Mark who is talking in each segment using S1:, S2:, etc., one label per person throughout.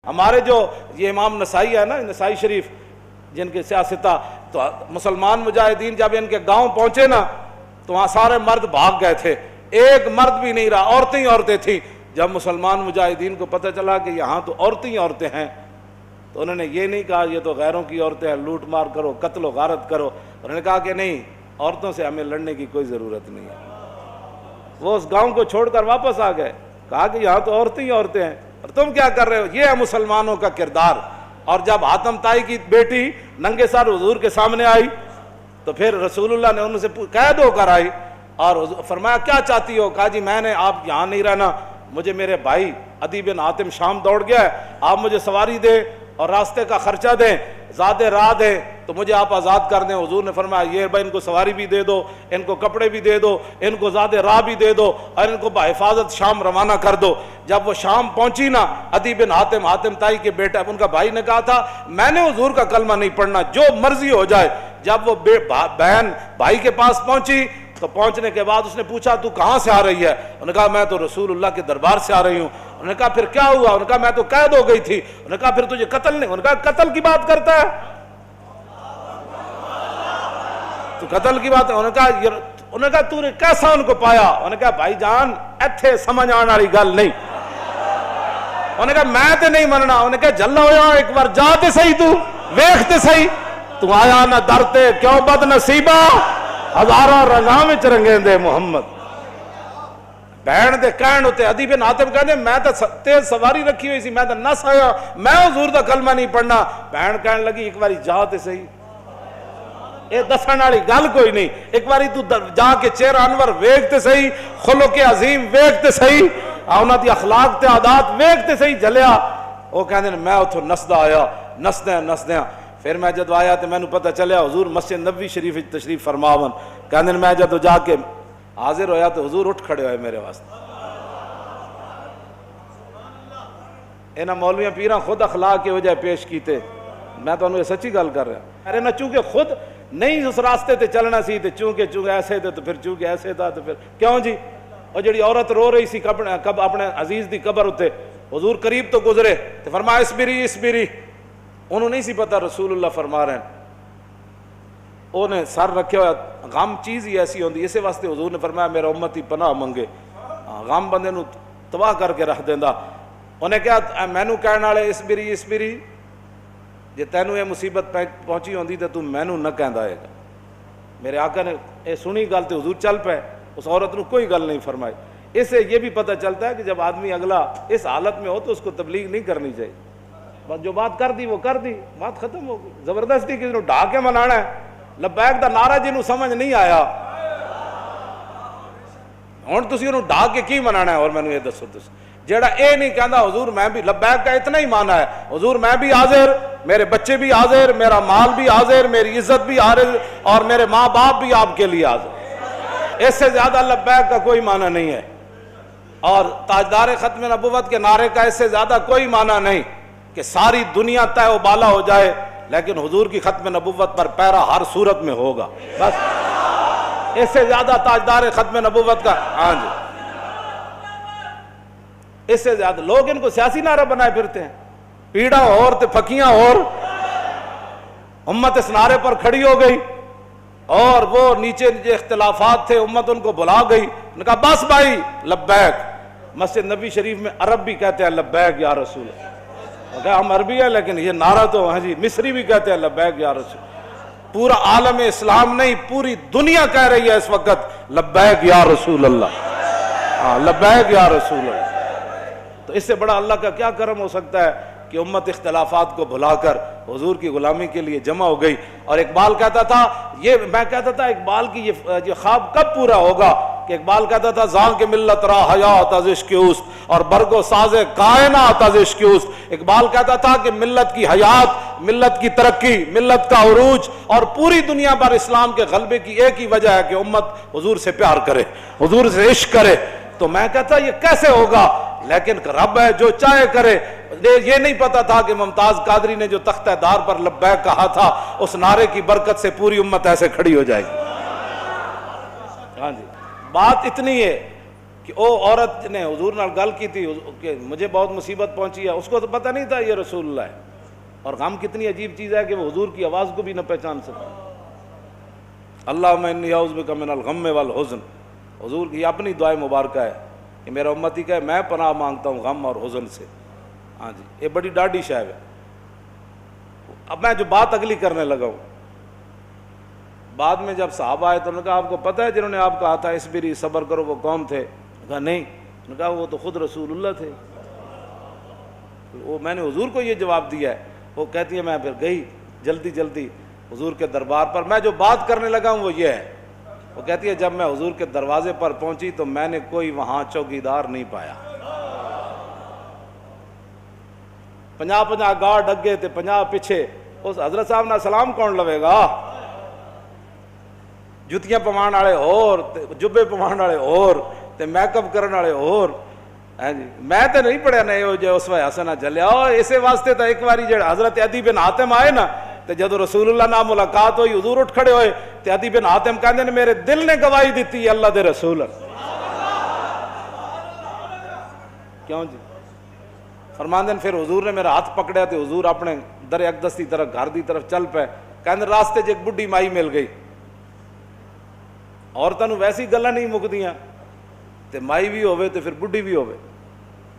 S1: ہمارے جو یہ امام نسائی ہے نا، نسائی شریف جن کے سیاستہ، تو مسلمان مجاہدین جب ان کے گاؤں پہنچے نا تو وہاں سارے مرد بھاگ گئے تھے، ایک مرد بھی نہیں رہا، عورتیں ہی عورتیں تھیں۔ جب مسلمان مجاہدین کو پتہ چلا کہ یہاں تو عورتیں ہی عورتیں ہیں تو انہوں نے یہ نہیں کہا یہ تو غیروں کی عورتیں ہیں، لوٹ مار کرو، قتل و غارت کرو۔ انہوں نے کہا کہ نہیں، عورتوں سے ہمیں لڑنے کی کوئی ضرورت نہیں ہے۔ وہ اس گاؤں کو چھوڑ کر واپس آ گئے، کہا کہ یہاں تو عورتیں ہی عورتیں ہیں اور تم کیا کر رہے ہو؟ یہ ہے مسلمانوں کا کردار۔ اور جب حاتم طائی کی بیٹی ننگے سر حضور کے سامنے آئی تو پھر رسول اللہ نے ان سے قید ہو کر آئی اور فرمایا کیا چاہتی ہو؟ کہا جی میں نے آپ یہاں نہیں رہنا، مجھے میرے بھائی عدی بن حاتم شام دوڑ گیا ہے، آپ مجھے سواری دیں اور راستے کا خرچہ دیں، زیادہ راہ دیں تو مجھے آپ آزاد کر دیں۔ حضور نے فرمایا یہ بھائی ان کو سواری بھی دے دو، ان کو کپڑے بھی دے دو، ان کو زیادہ راہ بھی دے دو اور ان کو بحفاظت شام روانہ کر دو۔ جب وہ شام پہنچی نا، عدی بن حاتم، حاتم طائی کے بیٹا، ان کا بھائی نے کہا تھا میں نے حضور کا کلمہ نہیں پڑھنا، جو مرضی ہو جائے۔ جب وہ بہن بھائی کے پاس پہنچی تو پہنچنے کے بعد اس نے پوچھا تو کہاں سے آ رہی ہے؟ انہوں نے کہا میں تو رسول اللہ کے دربار سے آ رہی ہوں۔ انہوں نے کہا پھر کیا ہوا؟ انہوں نے کہا میں تو قید ہو گئی تھی۔ انہوں نے کہا پھر تجھے قتل نہیں؟ انہوں نے کہا قتل کی بات کرتا ہے تو قتل کی بات ہے؟ انہوں نے کہا تو نے کیسا ان کو پایا؟ انہوں نے کہا بھائی جان ایتھے سمجھ آنے والی گل نہیں۔ انہوں نے کہا میں تے نہیں مننا۔ انہوں نے کہا جلا ہویا ایک بار جا تے صحیح، تو ویکھ تے صحیح، تو آیا نہ درتے کیوں بد نصیبہ، ہزاروں رنگاں وچ رنگیں دے محمد۔ بہن دے کہن ہوتے عدی بن حاتم کہنے میں تو تیز سواری رکھی ہوئی سی، میں تو نس آیا، میں حضور دا کلمہ نہیں پڑھنا۔ بہن کہنے لگی ایک باری جا تے صحیح، اے دسن والی گل کوئی نہیں، ایک باری تو جا کے چہرہ انور ویکھ تے صحیح، خلق عظیم ویکھ تے صحیح، انہاں دی اخلاق تے عادات ویکھ تے صحیح جلیا۔ وہ کہندے میں اتھوں نسدا آیا، نسدیاں پھر میں جدو آیا تو مینوں پتہ چلیا حضور مسجد نبوی شریف وچ تشریف فرماون۔ کہندے میں جدو جا کے حاضر ہویا تو حضور اٹھ کھڑے ہوئے میرے واسطے۔ انہاں مولویاں پیراں خود اخلاق کے وجہ پیش کیتے، میں تو انہوں سچی گل کر رہا۔ ارے نہ چونکہ خود نہیں اس راستے تے چلنا سی تے چونکہ ایسے تھے تو پھر چونکہ ایسے تھا تو پھر کیوں جی؟ اور جڑی عورت رو رہی سی کب اپنے عزیز دی قبر ہوتے، حضور قریب تو گزرے تو فرمایا اسبری، انہوں نہیں سی پتہ رسول اللہ فرما رہے ہیں، انہیں سر رکھے ہوا۔ غم چیز ہی ایسی ہوندی، اسی واسطے حضور نے فرمایا میرا امتی پناہ منگے، غم بندے نو تباہ کر کے رکھ دیندا۔ انہیں کہا مینوں کہنے والے اسبری، جے تینوں یہ مصیبت پہنچی ہوندی تو تم مینوں نہ کہندا ہے گا۔ میرے آقا نے یہ سنی گل تو حضور چل پے، اس عورت نے کوئی گل نہیں فرمائی۔ اس سے یہ بھی پتہ چلتا ہے کہ جب آدمی اگلا اس حالت میں ہو تو اس کو تبلیغ نہیں کرنی چاہیے، بس جو بات کر دی وہ کر دی، بات ختم ہو گئی۔ زبردستی کسی نے ڈھا کے منانا ہے، لبیک دا نعرہ جنہوں سمجھ نہیں آیا ہن تسی انہوں ڈھا کے کی منانا ہے؟ اور میں نے یہ دسو جیڑا اے نہیں کہندا حضور میں بھی لبیک کا اتنا ہی مانا ہے، حضور میں بھی حاضر، میرے بچے بھی حاضر، میرا مال بھی حاضر، میری عزت بھی حاضر اور میرے ماں باپ بھی آپ کے لیے حاضر۔ اس سے زیادہ لبیک کا کوئی معنی نہیں ہے، اور تاجدار ختم نبوت کے نعرے کا اس سے زیادہ کوئی معنی نہیں کہ ساری دنیا طے و بالا ہو جائے لیکن حضور کی ختم نبوت پر پیرا ہر صورت میں ہوگا، بس اس سے زیادہ تاجدار ختم نبوت کا ہاں جی، اس سے زیادہ لوگ ان کو سیاسی نعرہ بنائے پھرتے ہیں، پیڑا اور تے پھکیاں اور امت اس نعرے پر کھڑی ہو گئی اور وہ نیچے اختلافات تھے امت ان کو بلا گئی، انہوں نے کہا بس بھائی لبیک۔ مسجد نبی شریف میں عرب بھی کہتے ہیں لبیک یا رسول اللہ، ہم عربی ہے لیکن یہ نعرہ تو ہاں جی مصری بھی کہتے ہیں لبیک یا رسول۔ پورا عالم اسلام نہیں پوری دنیا کہہ رہی ہے اس وقت لبیک یا رسول اللہ، ہاں لبیک یا رسول اللہ۔ تو اس سے بڑا اللہ کا کیا کرم ہو سکتا ہے کہ امت اختلافات کو بھلا کر حضور کی غلامی کے لیے جمع ہو گئی۔ اور اقبال کہتا تھا، میں کہتا تھا اقبال کی یہ خواب کب پورا ہوگا کہ اقبال کہتا تھا زان کے ملت را حیات از عشق اوست اور برگ و ساز کائنات از عشق اوست۔ اقبال کہتا تھا کہ ملت کی حیات، ملت کی ترقی، ملت کا عروج اور پوری دنیا پر اسلام کے غلبے کی ایک ہی وجہ ہے کہ امت حضور سے پیار کرے، حضور سے عشق کرے۔ تو میں کہتا یہ کیسے ہوگا؟ لیکن رب ہے جو چاہے کرے۔ یہ نہیں پتا تھا کہ ممتاز قادری نے جو تختہ دار پر لبیک کہا تھا اس نعرے کی برکت سے پوری امت ایسے کھڑی ہو جائے گی۔ ہاں جی، بات اتنی ہے کہ او عورت نے حضور نال گل کی تھی کہ مجھے بہت مصیبت پہنچی ہے، اس کو تو پتہ نہیں تھا یہ رسول اللہ ہے، اور غم کتنی عجیب چیز ہے کہ وہ حضور کی آواز کو بھی نہ پہچان سکا۔ اللہم انی اعوذ بک من الغم والحزن، حضور کی اپنی دعائے مبارکہ ہے کہ میرا امتی کہے میں پناہ مانگتا ہوں غم اور حزن سے۔ ہاں جی، یہ بڑی ڈاڈی شے ہے۔ اب میں جو بات اگلی کرنے لگا ہوں، بعد میں جب صحابہ آئے تو انہوں نے کہا آپ کو پتہ ہے جنہوں نے آپ کہا تھا اصبری صبر کرو وہ کون تھے؟ کہا نہیں۔ انہوں نے کہا وہ تو خود رسول اللہ تھے۔ وہ میں نے حضور کو یہ جواب دیا ہے۔ وہ کہتی ہے میں پھر گئی جلدی جلدی حضور کے دربار پر، میں جو بات کرنے لگا ہوں وہ یہ ہے، وہ کہتی ہے جب میں حضور کے دروازے پر پہنچی تو میں نے کوئی وہاں چوکیدار نہیں پایا۔ 50 گارڈ اگے تے 50 پیچھے، اس حضرت صاحب نہ سلام کون لوے گا؟ جتیاں پوان والے اور جبے پوان والے اور تے میک اپ کرن والے اور۔ ہاں جی، میں تے نہیں پڑھیا نہیں جو اس وقت حسنہ جلیا، اور اسی واسطے تو ایک باری جڑا حضرت عدی بن حاتم آئے نا تے جدو رسول اللہ نال ملاقات ہوئی حضور اٹھ کھڑے ہوئے تے عدی بن حاتم کہندے نے میرے دل نے گواہی دیتی ہے اللہ دے رسول۔ کیوں جی؟ فرماندے پھر حضور نے میرا ہاتھ پکڑیا تے حضور اپنے در اقدس کی طرف گھر دی طرف چل پے، کہندے راستے ایک بڈھی مائی مل گئی، عورتاں نوں ویسی گلاں نہیں مکدیاں تے مائی بھی ہوے تے پھر بڈھی بھی ہوے۔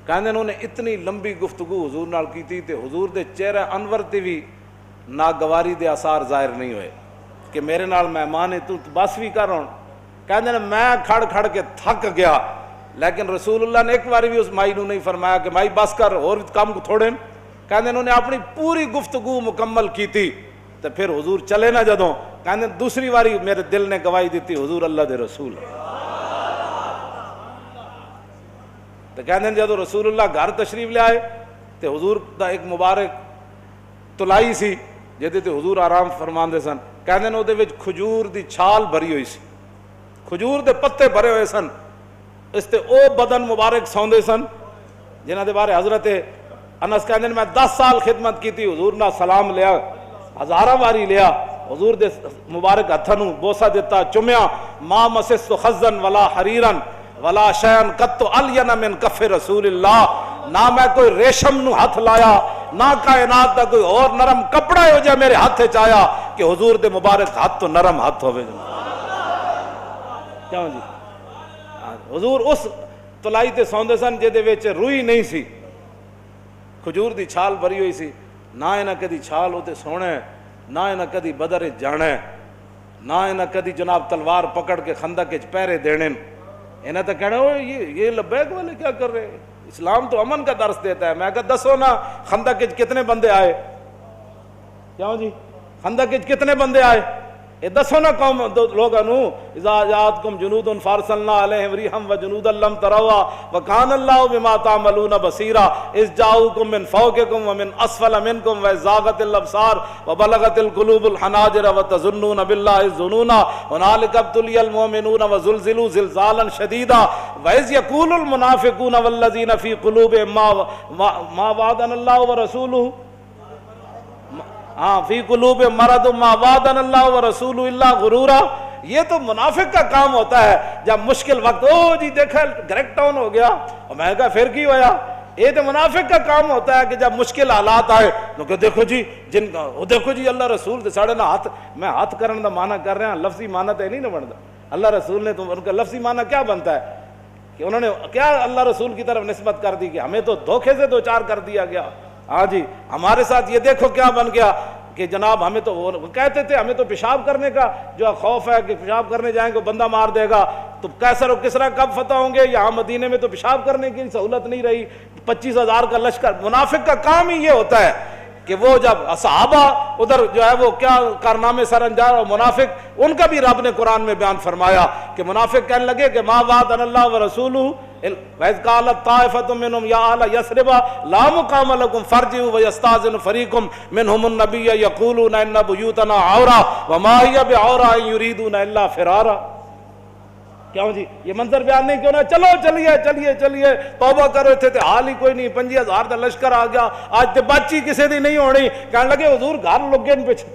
S1: کہندے انہوں نے اتنی لمبی گفتگو حضور نال کیتی تے حضور دے چہرہ انور تے بھی ناگواری دے آثار ظاہر نہیں ہوئے کہ میرے نال مہمان ہے تو بس بھی کر رہا۔ کہندے نے میں کھڑ کھڑ کے تھک گیا، لیکن رسول اللہ نے ایک بار بھی اس مائی نو نہیں فرمایا کہ مائی بس کر اور کام تھوڑے۔ کہندے انہوں نے اپنی پوری گفتگو مکمل کی تھی تو پھر حضور چلے نہ جدوں، کہندے دوسری باری میرے دل نے گواہی دیتی حضور اللہ دے رسول۔ تو کہندے جدوں رسول اللہ گھر تشریف لے آئے تو حضور دا ایک مبارک تلائی سی جہدے تے حضور آرام فرماندے سن، کہندے نے اودے وچ کھجور دی چھال بھری ہوئی سی، کھجور دے پتے بھرے ہوئے سن، اس تے او بدن مبارک سوندے سن جنہاں دے بارے حضرت انس کہندے نے میں 10 سال خدمت کیتی، حضور نہ سلام لیا، ہزاراں واری لیا، حضور دے مبارک ہتھاں نوں بوسہ دیتا، چومیا، ما مسست خزن ولا حریرن ولا شیئن قط الین من کف رسول اللہ، نہ میں کوئی ریشم نو ہاتھ لایا، نہ کائنات دا کوئی اور نرم کپڑا ہو جائے میرے ہاتھ چایا کہ حضور دے مبارک ہاتھ تو نرم ہاتھ ہوئے۔ کیوں جی؟ حضور اس تلائی تے سوندے سن جے وچ روئی نہیں سی، کھجور دی چھال بھری ہوئی سی، نہ انہاں کدی چھال ہوتے سونے، نہ انہاں کدی بدر جانے، نہ انہاں کدی جناب تلوار پکڑ کے خندق وچ پہرے دینے، انہیں تو کہنا یہ لبیک والے کیا کر رہے ہیں؟ اسلام تو امن کا درس دیتا ہے۔ میں کہا دسو نا خندق وچ کتنے بندے آئے؟ کیوں جی؟ خندق وچ کتنے بندے آئے؟ یہ دسو نا قوم لوگاں نو، اذا جاءتکم جنود فارسلنا علیہم ریحا وجنودا لم تروا وکان اللہ بما تعملون بصیرا اذ جاءوکم من فوقکم ومن اسفل منکم وزاغت الابصار وبلغت القلوب الحناجر وتظنون باللہ الظنونا هنالک ابتلی المؤمنون وزلزلوا زلزالا شدیدا واذ یقول المنافقون والذین فی قلوبہم ما وعدنا اللہ ورسولہ ہاں فی قلوب مرض ما وعدنا اللہ ورسول اللہ غرورا۔ یہ تو منافق کا کام ہوتا ہے جب مشکل وقت او جی دیکھا گریک ٹاؤن ہو گیا، اور میں کہا پھر کی ہویا؟ یہ تو منافق کا کام ہوتا ہے کہ جب مشکل حالات آئے تو کہ دیکھو جی جن کا وہ دیکھو جی اللہ رسول ساڑھے نہ ہاتھ، میں ہاتھ کرنے دا معنی کر رہے ہیں، لفظی معنی تو نہیں نہ بنتا۔ اللہ رسول نے تو ان کا لفظی معنی کیا بنتا ہے کہ انہوں نے کیا اللہ رسول کی طرف نسبت کر دی کہ ہمیں تو دھوکے سے دو چار کر دیا گیا۔ ہاں جی، ہمارے ساتھ یہ دیکھو کیا بن گیا کہ جناب ہمیں تو وہ کہتے تھے ہمیں تو پیشاب کرنے کا جو خوف ہے کہ پیشاب کرنے جائیں گے بندہ مار دے گا، تو کیسر و کسرا کب فتح ہوں گے؟ یہاں مدینے میں تو پیشاب کرنے کی سہولت نہیں رہی، 25,000 کا لشکر۔ منافق کا کام ہی یہ ہوتا ہے کہ وہ جب صحابہ ادھر جو ہے وہ کیا کارنامے سر انجام، اور منافق ان کا بھی رب نے قرآن میں بیان فرمایا کہ منافق کہنے لگے کہ ما وعدنا اللہ ورسولہ وَإِذْ قَالَتْ طَائِفَةٌ مِّنْهُمْ يَا أَهْلَ يَثْرِبَ لَا مُقَامَ لَكُمْ فَارْجِعُوا وَيَسْتَأْذِنُ فَرِيقٌ مِّنْهُمُ النَّبِيَّ يَقُولُونَ إِنَّ بُيُوتَنَا عَوْرَةٌ وَمَا هِيَ بِعَوْرَةٍ إِن يُرِيدُونَ إِلَّا فِرَارًا۔ کیوں جی یہ منظر بیان نہیں کیوں نہ؟ چلو چلیے چلیے چلیے توبہ کرو، تھے حال ہی کوئی نہیں، 25,000 کا لشکر آ گیا، آج تے بچی کسی دی نہیں ہونی۔ کہنے لگے حضور گھر لگے پیچھے،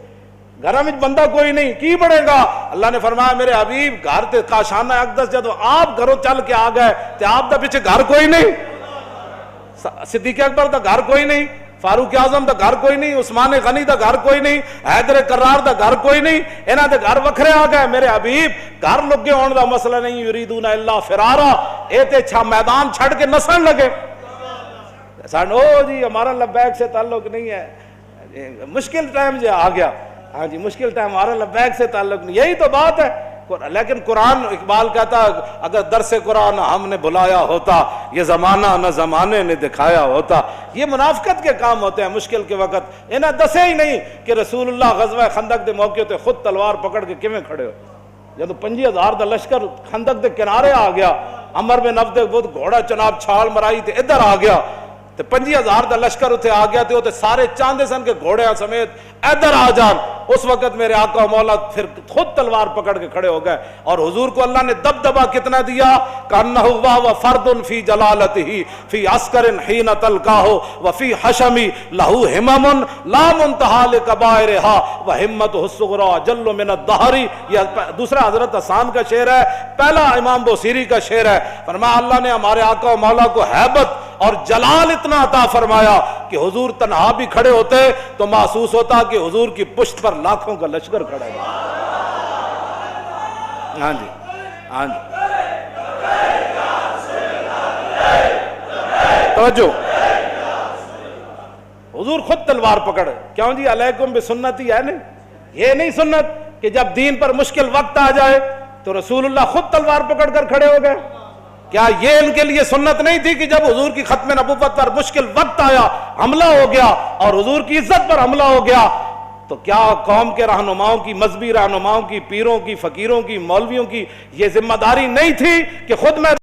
S1: گھر میں بندہ کوئی نہیں کی بڑھے گا. اللہ نے فرمایا میرے حبیب گھر تے کاشانہ اقدس جدو آپ گھروں چل کے آ گئے تے آپ دا پیچھے گھر کوئی نہیں, صدیق اکبر دا گھر کوئی نہیں, فاروق اعظم دا گھر کوئی نہیں, عثمان غنی دا گھر کوئی نہیں, حیدر کرار دا گھر کوئی نہیں, انہاں دے گھر وکھرے آ گئے. میرے حبیب گھر لگے ہون دا مسئلہ نہیں, یریدون الا فرارا, اے تے چھا میدان چھڑ کے نسن لگے. او جی ہمارا لبیک سے تعلق نہیں ہے, مشکل ٹائم جو آ گیا, ہاں جی مشکل ٹائم, ہمارا لبیک سے تعلق نہیں, یہی تو بات ہے. لیکن قرآن, اقبال کہتا اگر درس قرآن ہم نے بلایا ہوتا, یہ زمانہ نہ زمانے نے دکھایا ہوتا. یہ منافقت کے کام ہوتے ہیں مشکل کے وقت. انہیں دسے ہی نہیں کہ رسول اللہ غزوہ خندق دے موقع تے خود تلوار پکڑ کے کیویں کھڑے ہو. جب 25,000 دا لشکر خندق دے کنارے آ گیا, عمر بن عبد بود گھوڑا چناب چھال مرائی تے ادھر آ گیا, تے 25,000 دا لشکر اتھے آ گیا, تے سارے چاندے سن کے گھوڑے سمیت ادھر آ جان. اس وقت میرے آقا و مولا پھر خود تلوار پکڑ کے کھڑے ہو گئے, اور حضور کو اللہ نے دبدبا کتنا دیا, کانہ و فرد فی جلالتہ فی عسکر حین تلقاہ وفی حشمی لہو ہمم لا منتہا لکبائرہا وہمتہ الصغری جل من الدہر. یہ دوسرا حضرت حسان کا شعر ہے, پہلا امام بوصیری کا شعر ہے. فرمایا اللہ نے ہمارے آقا و مولا کو ہیبت اور جلال اتنا عطا فرمایا کہ حضور تنہا بھی کھڑے ہوتے تو محسوس ہوتا کہ حضور کی پشت پر لاکھوں کا لشکر کھڑا ہے. ہاں جی ہاں جی توجہ, حضور خود تلوار پکڑ. کیوں جی علیکم بسنتی ہے نہیں, یہ نہیں سنت کہ جب دین پر مشکل وقت آ جائے تو رسول اللہ خود تلوار پکڑ کر کھڑے ہو گئے. کیا یہ ان کے لیے سنت نہیں تھی کہ جب حضور کی ختم نبوت پر مشکل وقت آیا, حملہ ہو گیا اور حضور کی عزت پر حملہ ہو گیا, تو کیا قوم کے رہنماؤں کی, مذہبی رہنماؤں کی, پیروں کی, فقیروں کی, مولویوں کی یہ ذمہ داری نہیں تھی کہ خود میں